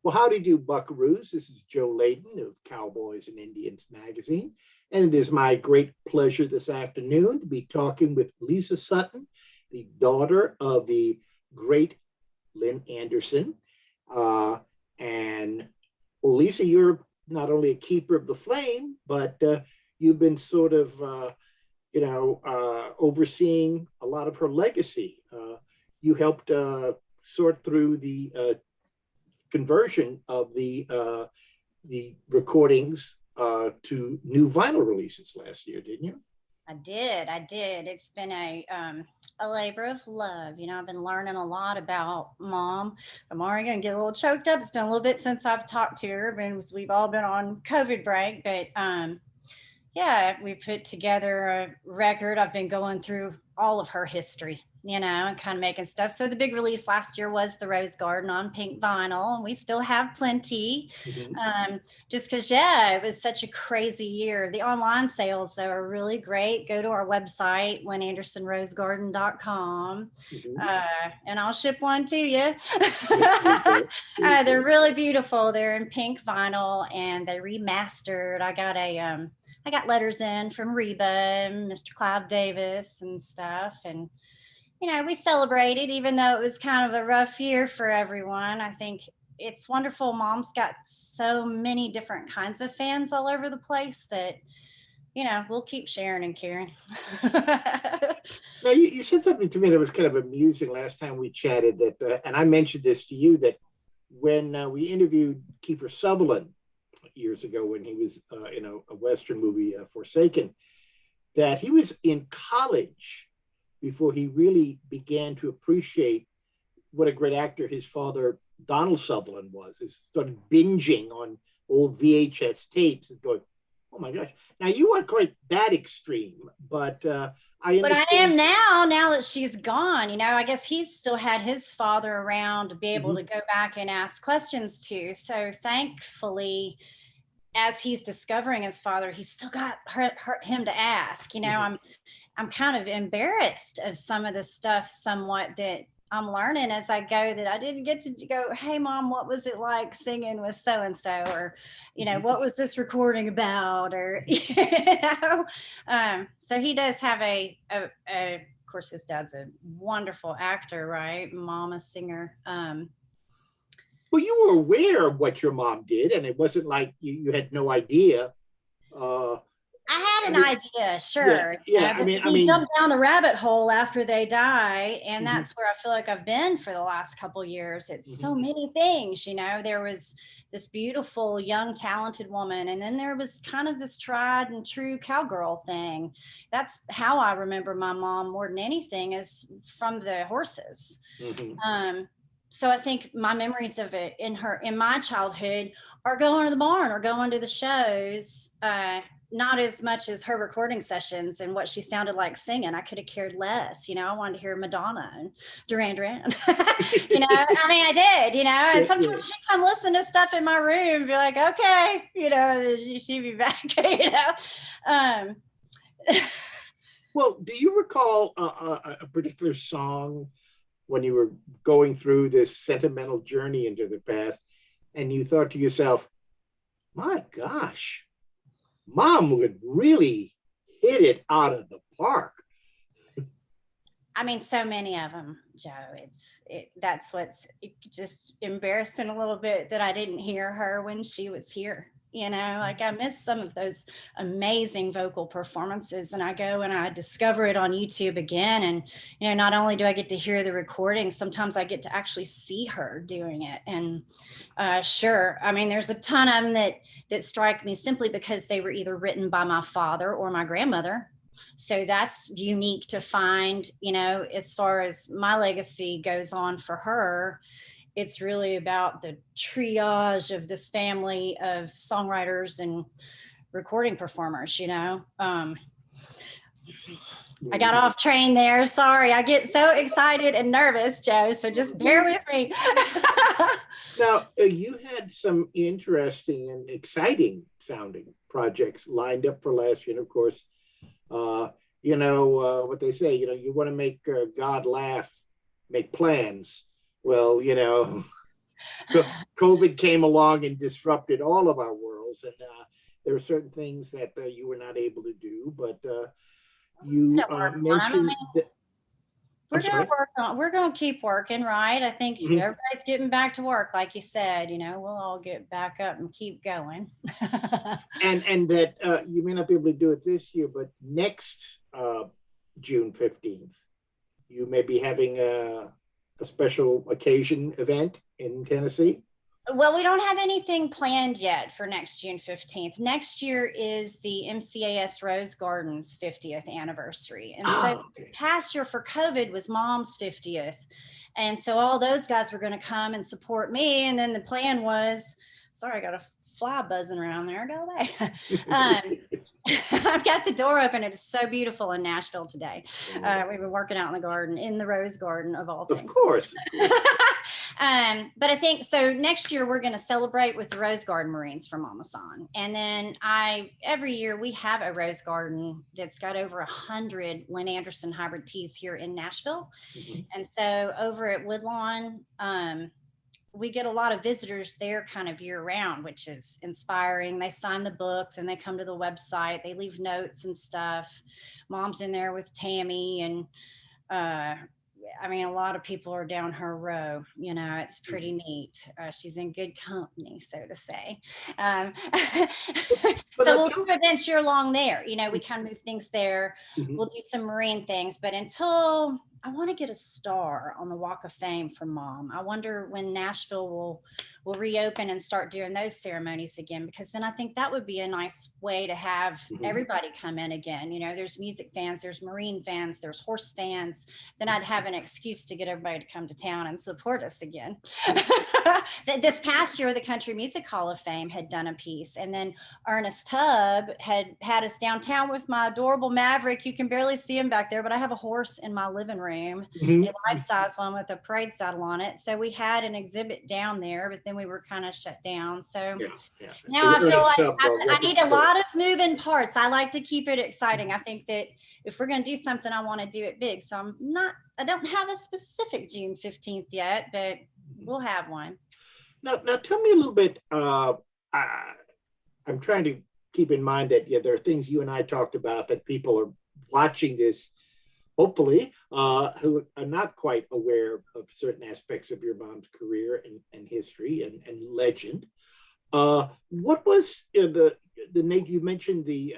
Well, howdy do, buckaroos. This is Joe Leydon of Cowboys and Indians magazine, and it is my great pleasure this afternoon to be talking with Lisa Sutton, the daughter of the great Lynn Anderson. And well, Lisa, you're not only a keeper of the flame, but you've been sort of, overseeing a lot of her legacy. You helped sort through the conversion of the recordings to new vinyl releases last year, didn't you? I did. It's been a labor of love. I've been learning a lot about mom. I'm already gonna get a little choked up. It's been a little bit since I've talked to her, and we've all been on COVID break. But yeah, we put together a record. I've been going through all of her history, and kind of making stuff. So the big release last year was the Rose Garden on pink vinyl, and we still have plenty. Mm-hmm. Just because, yeah, it was such a crazy year. The online sales, though, are really great. Go to our website, lynnandersonrosegarden.com, Mm-hmm. and I'll ship one to you. Okay. They're really beautiful. They're in pink vinyl, and they remastered. I got letters in from Reba and Mr. Clive Davis and stuff. And, we celebrated, even though it was kind of a rough year for everyone. I think it's wonderful. Mom's got so many different kinds of fans all over the place that, we'll keep sharing and caring. Now, you said something to me that was kind of amusing last time we chatted, that, and I mentioned this to you, that when we interviewed Kiefer Sutherland years ago when he was in a Western movie, Forsaken, that he was in college before he really began to appreciate what a great actor his father, Donald Sutherland, was. He started binging on old VHS tapes and going, oh my gosh. Now, you weren't quite that extreme, but I understand. But I am now that she's gone. I guess he's still had his father around to be able to go back and ask questions to. So thankfully, as he's discovering his father, he's still got him to ask. I'm kind of embarrassed of some of the stuff somewhat that I'm learning as I go, that I didn't get to go, hey mom, what was it like singing with so-and-so? Or, what was this recording about? Or, so he does have of course, his dad's a wonderful actor, right? Mom, a singer. Well, you were aware of what your mom did, and it wasn't like you had no idea. I had an idea, sure. Yeah. You jump down the rabbit hole after they die, and that's where I feel like I've been for the last couple of years. It's so many things, There was this beautiful, young, talented woman, and then there was kind of this tried and true cowgirl thing. That's how I remember my mom more than anything, is from the horses. So I think my memories of it in my childhood are going to the barn or going to the shows. Not as much as her recording sessions and what she sounded like singing. I could have cared less. I wanted to hear Madonna and Duran Duran. I did, and sometimes she'd come listen to stuff in my room and be like, okay, she'd be back, Well, do you recall a particular song when you were going through this sentimental journey into the past, and you thought to yourself, my gosh, mom would really hit it out of the park? So many of them, Joe. That's what's just embarrassing a little bit, that I didn't hear her when she was here. I miss some of those amazing vocal performances, and I go and I discover it on YouTube again. And, not only do I get to hear the recording, sometimes I get to actually see her doing it. And sure, there's a ton of them that strike me simply because they were either written by my father or my grandmother. So that's unique to find, as far as my legacy goes on for her. It's really about the triage of this family of songwriters and recording performers, I got off train there. Sorry. I get so excited and nervous, Joe. So just bear with me. Now, you had some interesting and exciting sounding projects lined up for last year. And of course, what they say, you want to make God laugh, make plans. Well, COVID came along and disrupted all of our worlds, and there are certain things that you were not able to do, but you mentioned that. We're gonna keep working, right? I think everybody's getting back to work, like you said, we'll all get back up and keep going. and that you may not be able to do it this year, but next June 15th, you may be having a special occasion event in Tennessee. Well, we don't have anything planned yet for next June 15th. Next year is the MCAS Rose Garden's 50th anniversary. And so this past year for COVID was Mom's 50th. And so all those guys were going to come and support me. And then the plan was, sorry, I got a fly buzzing around there. Go away. I've got the door open. It's so beautiful in Nashville today. We've been working out in the garden, in the Rose Garden of all things. Of course. But I think so next year we're going to celebrate with the Rose Garden Marines from Mama San. And then every year we have a Rose Garden that's got over 100 Lynn Anderson hybrid teas here in Nashville. And so over at Woodlawn, we get a lot of visitors there kind of year round, which is inspiring. They sign the books and they come to the website, they leave notes and stuff. Mom's in there with Tammy, and a lot of people are down her row. It's pretty neat. She's in good company, so to say. So we'll do events year long there. We kind of move things there. We'll do some marine things, but until I want to get a star on the Walk of Fame for Mom. I wonder when Nashville will reopen and start doing those ceremonies again, because then I think that would be a nice way to have everybody come in again. There's music fans, there's marine fans, there's horse fans. Then I'd have an excuse to get everybody to come to town and support us again. This past year, the Country Music Hall of Fame had done a piece, and then Ernest Tubb had us downtown with my adorable Maverick. You can barely see him back there, but I have a horse in my living room. A life-size one with a parade saddle on it. So we had an exhibit down there, but then we were kind of shut down. So now I feel like I need a lot of moving parts. I like to keep it exciting. I think that if we're going to do something, I want to do it big. So I don't have a specific June 15th yet, but we'll have one. Now tell me a little bit. I'm trying to keep in mind that there are things you and I talked about that people are watching this, hopefully, who are not quite aware of certain aspects of your mom's career and history and legend. What was the name you mentioned, the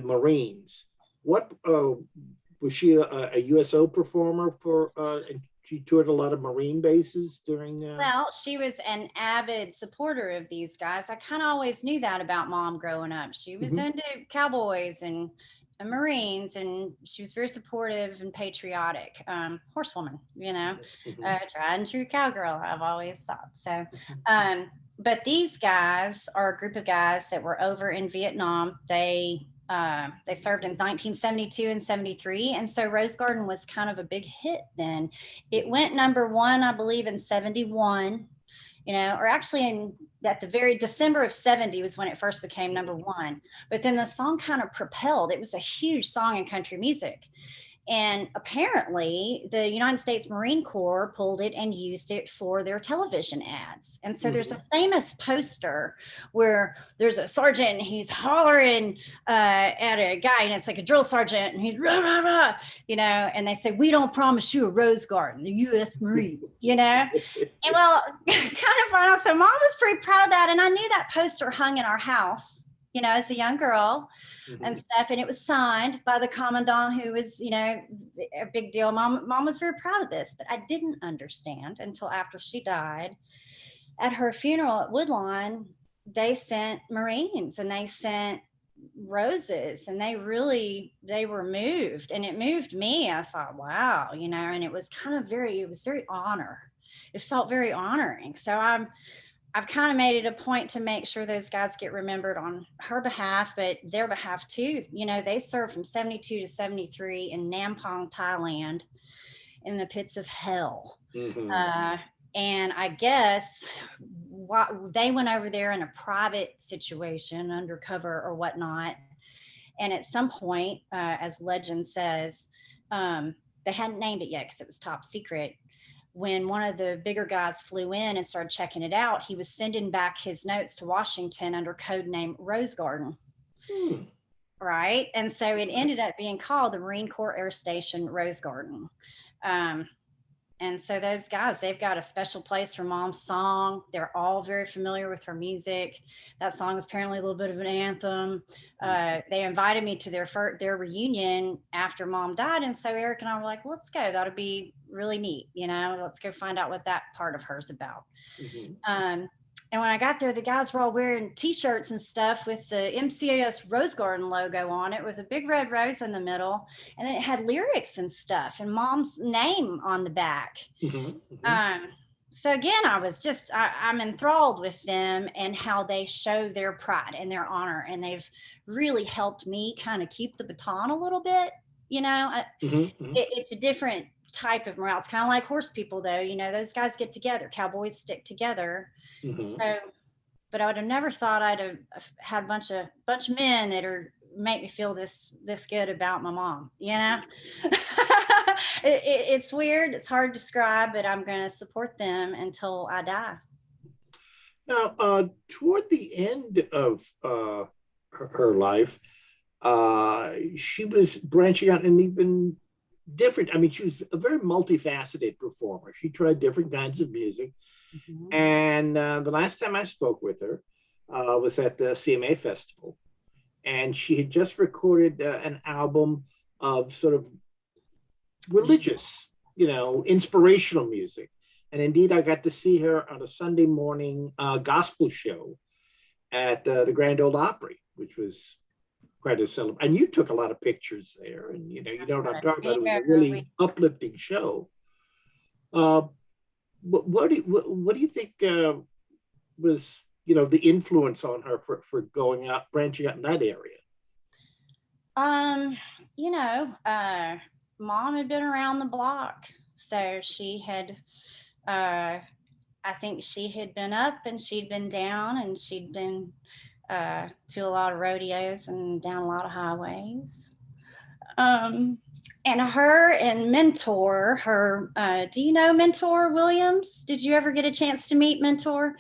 Marines? What was she a USO performer for? And she toured a lot of Marine bases during. Well, she was an avid supporter of these guys. I kind of always knew that about Mom growing up. She was into cowboys and Marines, and she was very supportive and patriotic, horsewoman, tried and true cowgirl, I've always thought. So but these guys are a group of guys that were over in Vietnam. They served in 1972 and 73, and so Rose Garden was kind of a big hit then. It went number one, I believe, in 71, or actually at the very December of 70 was when it first became number one. But then the song kind of propelled. It was a huge song in country music. And apparently the United States Marine Corps pulled it and used it for their television ads. And so there's a famous poster where there's a sergeant and he's hollering at a guy, and it's like a drill sergeant, and he's rah, rah, rah, and they say, "We don't promise you a Rose Garden, the U.S. Marine," And well, kind of fun. So Mom was pretty proud of that. And I knew that poster hung in our house, as a young girl and stuff. And it was signed by the commandant, who was, a big deal. Mom was very proud of this, but I didn't understand until after she died. At her funeral at Woodlawn, they sent Marines and they sent roses, and they were moved, and it moved me. I thought, wow, and it was very honor. It felt very honoring. So I've kind of made it a point to make sure those guys get remembered on her behalf, but their behalf too. They served from 72 to 73 in Nampong, Thailand, in the pits of hell. And I guess they went over there in a private situation, undercover or whatnot. And at some point, as legend says, they hadn't named it yet because it was top secret. when one of the bigger guys flew in and started checking it out, he was sending back his notes to Washington under code name Rose Garden. Right. And so it ended up being called the Marine Corps Air Station Rose Garden. And so those guys, they've got a special place for Mom's song. They're all very familiar with her music. That song is apparently a little bit of an anthem. They invited me to their reunion after Mom died. And so Eric and I were like, let's go. That'll be really neat. You know, let's go find out what that part of her's about. And when I got there, the guys were all wearing T-shirts and stuff with the MCAS Rose Garden logo on it, with a big red rose in the middle. And then it had lyrics and stuff and Mom's name on the back. So again, I'm enthralled with them and how they show their pride and their honor. And they've really helped me kind of keep the baton a little bit. You know, it's a different type of morale. It's kind of like horse people, though. You know, those guys get together, cowboys stick together. So, but I would have never thought I'd have had a bunch of men that make me feel this good about my mom. You know, it's weird. It's hard to describe, but I'm going to support them until I die. Now, toward the end of her life, she was branching out and even different. I mean, she was a very multifaceted performer. She tried different kinds of music. And the last time I spoke with her was at the CMA Festival. And she had just recorded an album of sort of religious, you know, inspirational music. And indeed, I got to see her on a Sunday morning gospel show at the Grand Ole Opry, which was quite a celebration. And you took a lot of pictures there. And, you know what I'm talking about. It was a really uplifting show. What do you think was, you know, the influence on her for going out, branching out in that area? You know, Mom had been around the block. So she had, I think she had been up and she'd been down, and she'd been to a lot of rodeos and down a lot of highways. And her and Mentor, do you know Mentor Williams? Did you ever get a chance to meet Mentor?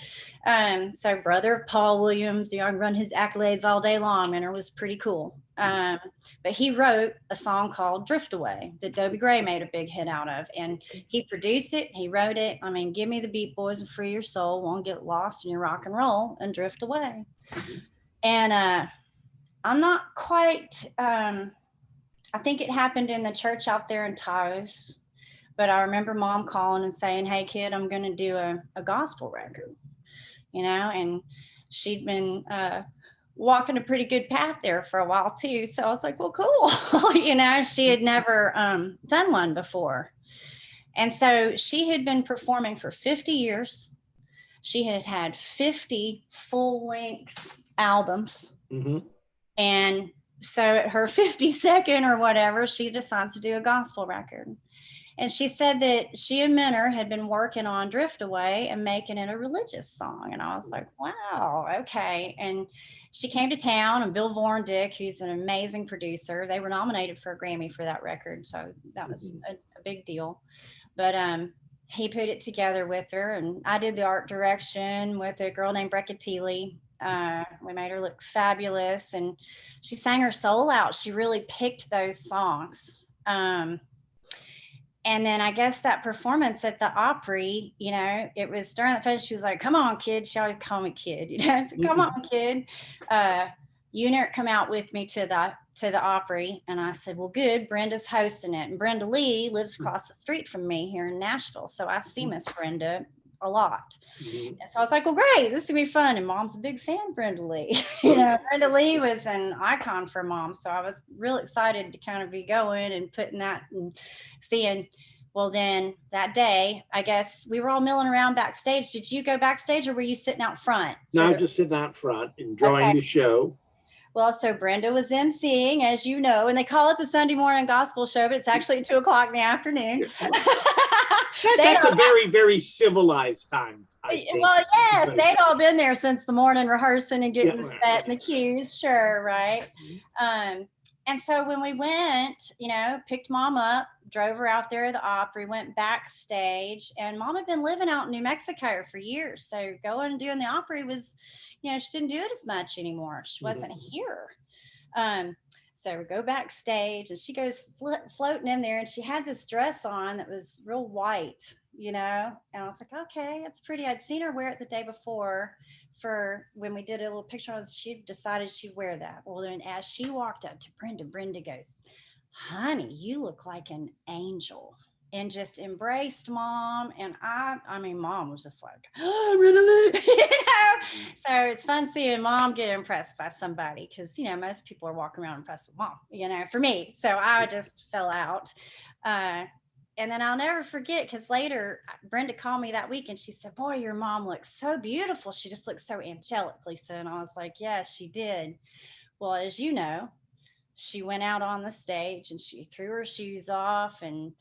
So brother of Paul Williams, you know, I run his accolades all day long. Mentor was pretty cool. But he wrote a song called Drift Away that Dobie Gray made a big hit out of. And he produced it, he wrote it. I mean, give me the beat, boys, and free your soul. Won't get lost in your rock and roll and drift away. And I'm not quite... I think it happened in the church out there in Taos, but I remember Mom calling and saying, hey kid, I'm going to do a gospel record, you know, and she'd been walking a pretty good path there for a while too. So I was like, well, cool. You know, she had never done one before. And so she had been performing for 50 years. She had had 50 full-length albums. And so at her 52nd or whatever, she decides to do a gospel record. And she said that she and Mentor had been working on Drift Away and making it a religious song. And I was like, wow, okay. And she came to town, and Bill Vorndick, who's an amazing producer, they were nominated for a Grammy for that record. So that was a big deal. But he put it together with her, and I did the art direction with a girl named Brecca Teeley. We made her look fabulous, and she sang her soul out. She really picked those songs. And then I guess that performance at the Opry, you know, it was during the fest, she was like, come on, kid. She always called me kid, you know, I said, come on, kid. You and Eric come out with me to the Opry. And I said, well, good, Brenda's hosting it. And Brenda Lee lives across the street from me here in Nashville. So I see Miss Brenda a lot. And so I was like, well, great, this is gonna be fun. And Mom's a big fan of Brenda Lee. You know, Brenda Lee was an icon for Mom. So I was real excited to kind of be going and putting that and seeing. Well, then that day, I guess we were all milling around backstage. Did you go backstage, or were you sitting out front? No, just sitting out front, enjoying the show. Well, so Brenda was emceeing, as you know, and they call it the Sunday morning gospel show, but it's actually at 2:00 in the afternoon. That's a very, very civilized time, I think. Well, yes, they'd all been there since the morning rehearsing and getting the set and the cues, sure, right? And so when we went, picked mom up, drove her out there at the Opry, went backstage, and mom had been living out in New Mexico for years. So going and doing the Opry was, she didn't do it as much anymore. She wasn't here. So we go backstage and she goes floating in there, and she had this dress on that was real white, and I was like, okay, it's pretty. I'd seen her wear it the day before for when we did a little picture. She decided she'd wear that. Well, then as she walked up to Brenda goes, honey, you look like an angel, and just embraced mom. And I mean, mom was just like, oh, really? So it's fun seeing mom get impressed by somebody, because, most people are walking around impressed with mom, for me. So I just fell out. And then I'll never forget, because later Brenda called me that week and she said, boy, your mom looks so beautiful. She just looks so angelic, Lisa. And I was like, yeah, she did. Well, as you know, she went out on the stage and she threw her shoes off, and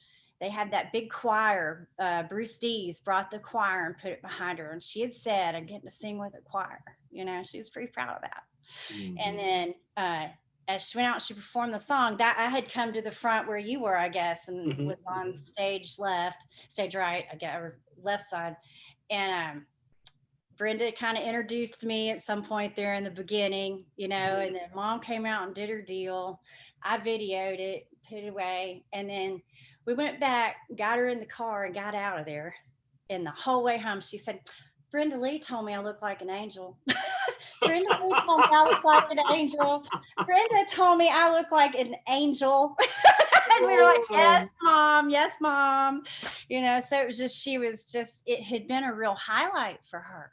they had that big choir. Bruce Dees brought the choir and put it behind her. And she had said, I'm getting to sing with a choir. She was pretty proud of that. Mm-hmm. And then as she went out, she performed the song. That I had come to the front where you were, I guess, and was on stage right, I guess, or left side. And Brenda kind of introduced me at some point there in the beginning, and then mom came out and did her deal. I videoed it, put it away. And then we went back, got her in the car and got out of there. And the whole way home, she said, Brenda Lee told me I look like an angel. Brenda Lee told me I look like an angel. Brenda told me I look like an angel. And we were like, yes, mom. Yes, mom. So it was just, it had been a real highlight for her.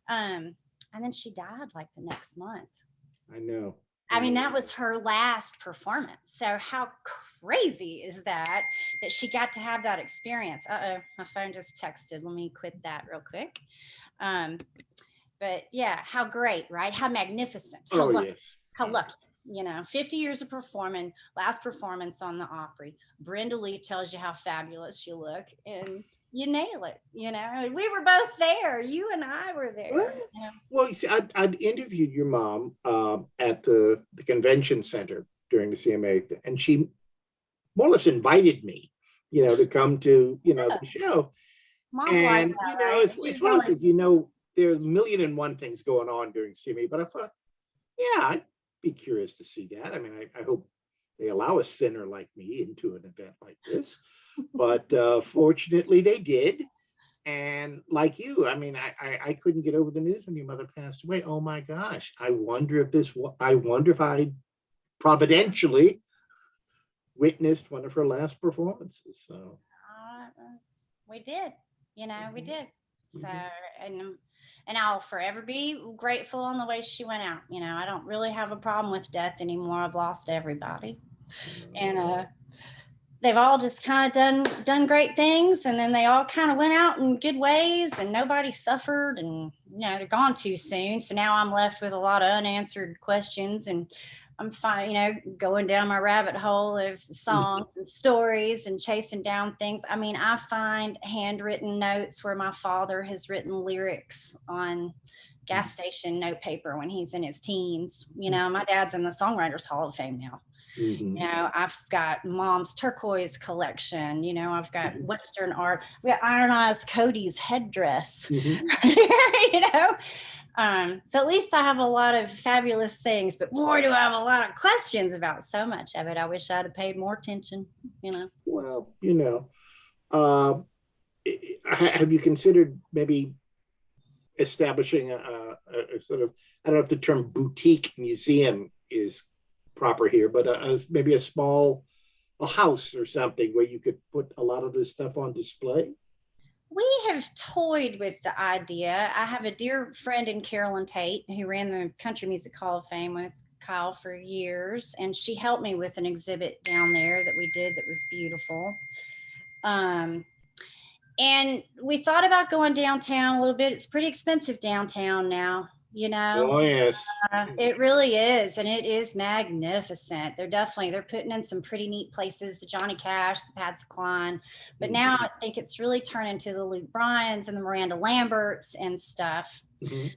And then she died like the next month. I know. I mean, that was her last performance. So how crazy is that she got to have that experience? Uh-oh, my phone just texted. Let me quit that real quick. But yeah, how great, right? How magnificent. How lucky. Yes. How lucky. 50 years of performing, last performance on the Opry. Brenda Lee tells you how fabulous you look, and you nail it. We were both there. You and I were there. Well, you see, I'd interviewed your mom at the convention center during the CMA, and she more or less invited me, to come to, the show. Mom's and, like that, right? It's one of those things, there's a million and one things going on during CMA, but I thought, yeah, I'd be curious to see that. I mean, I hope they allow a sinner like me into an event like this, but fortunately they did. And like you, I mean, I couldn't get over the news when your mother passed away. Oh my gosh. I wonder if I providentially witnessed one of her last performances. So we did, we did. So, and I'll forever be grateful on the way she went out. I don't really have a problem with death anymore. I've lost everybody. And they've all just kind of done great things, and then they all kind of went out in good ways, and nobody suffered, and they're gone too soon. So now I'm left with a lot of unanswered questions, and I'm fine, going down my rabbit hole of songs and stories and chasing down things. I mean, I find handwritten notes where my father has written lyrics on gas station note paper when he's in his teens. My dad's in the Songwriters Hall of Fame now. I've got mom's turquoise collection. I've got Western art. We got Iron Eyes Cody's headdress. So at least I have a lot of fabulous things, but boy, do I have a lot of questions about so much of it. I wish I'd have paid more attention. Well, have you considered maybe establishing a sort of, I don't know if the term boutique museum is proper here, but maybe a house or something where you could put a lot of this stuff on display? We have toyed with the idea. I have a dear friend in Carolyn Tate who ran the Country Music Hall of Fame with Kyle for years, and she helped me with an exhibit down there that we did that was beautiful. And we thought about going downtown a little bit. It's pretty expensive downtown now. you know. Oh, yes. It really is, and it is magnificent. They're putting in some pretty neat places, the Johnny Cash, the Patsy Cline, but now I think it's really turning to the Luke Bryans and the Miranda Lamberts and stuff. Mm-hmm.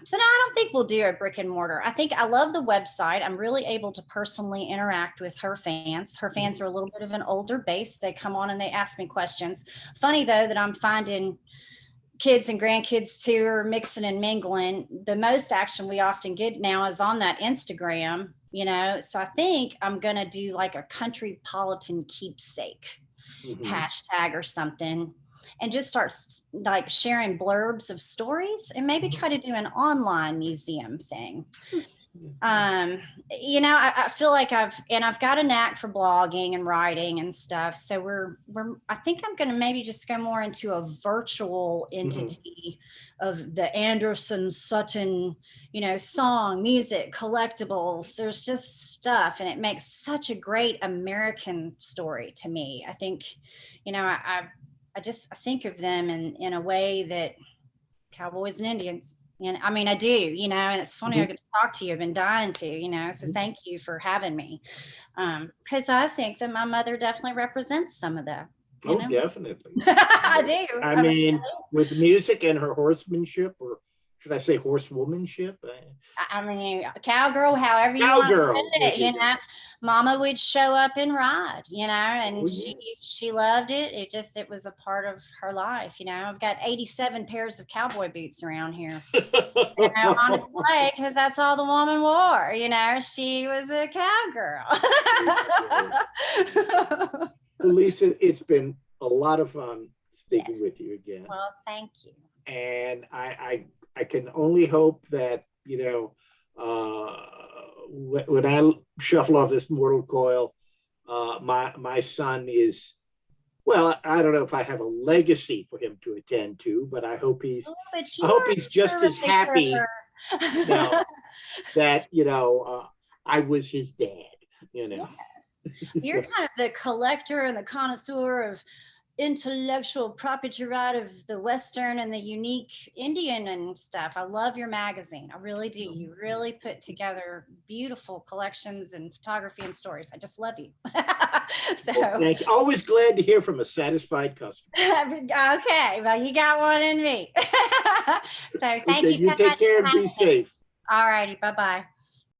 So now I don't think we'll do a brick and mortar. I think I love the website. I'm really able to personally interact with her fans. Her fans are a little bit of an older base. They come on and they ask me questions. Funny though that I'm finding kids and grandkids too are mixing and mingling. The most action we often get now is on that Instagram, you know. So I think I'm gonna do like a countrypolitan keepsake hashtag or something, and just start like sharing blurbs of stories, and maybe try to do an online museum thing. You know, I feel like I've got a knack for blogging and writing and stuff. So I think I'm going to maybe just go more into a virtual entity of the Anderson, Sutton, you know, song, music, collectibles. There's just stuff, and it makes such a great American story to me. I think, you know, I think of them in a way that cowboys and Indians. And I mean, I do, you know, and it's funny I get to talk to you. I've been dying to, you know, so thank you for having me. Because I think that my mother definitely represents some of that. Oh, know? Definitely. I do. I mean, with music and her horsemanship, or should I say horsewomanship? I mean, cowgirl, however you cowgirl, want to put it, you know. Mama would show up and ride, you know, and she loved it. It was a part of her life, you know. I've got 87 pairs of cowboy boots around here, you know, on display, because that's all the woman wore, you know. She was a cowgirl. Well, Lisa, it's been a lot of fun speaking with you again. Well, thank you. And I can only hope that, you know, when I shuffle off this mortal coil, my son is, well, I don't know if I have a legacy for him to attend to, but I hope he's just as happy now that, you know, I was his dad, you know. Yes. You're kind of the collector and the connoisseur of intellectual property right of the Western and the unique Indian and stuff. I love your magazine. I really do. You really put together beautiful collections and photography and stories. I just love you. So well, thank you. Always glad to hear from a satisfied customer. Okay, well, you got one in me. So thank you so take much care and be safe. All righty, bye-bye.